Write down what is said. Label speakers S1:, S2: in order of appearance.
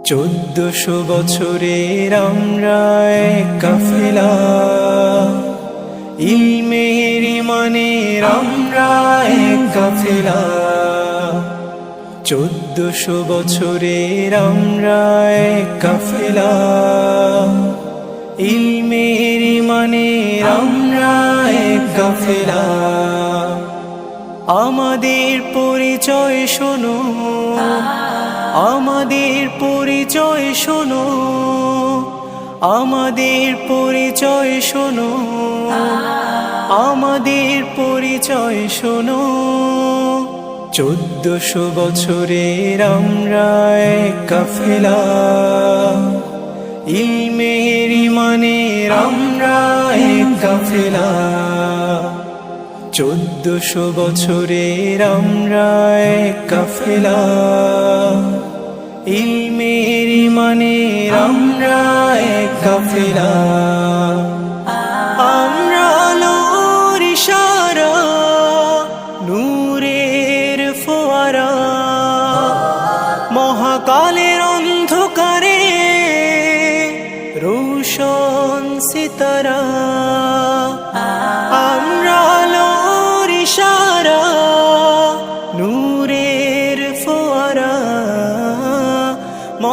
S1: 1400 বছরের আমরা এক কাফেলা, ইলমের ইমানের আমরা এক কাফেলা। 1400 বছরের আমরা এক কাফেলা, ইলমের ইমানের আমরা এক কাফেলা। আমাদের পরিচয় শোনো, আমাদের পরিচয় শোনো, আমাদের পরিচয় শোনো, আমাদের পরিচয় শোনো। 1400 বছরের আমরা এক কাফেলা, ইলমের ইমানের আমরা এক কাফেলা। 1400 বছরের আমরা এক কাফেলা, ইলমের ইমানের আমরা এক কাফেলা। আমরা আলোর ইশারা, নূরের ফোয়ারা, মহাকালের অন্ধকারে রোশন সিতারা।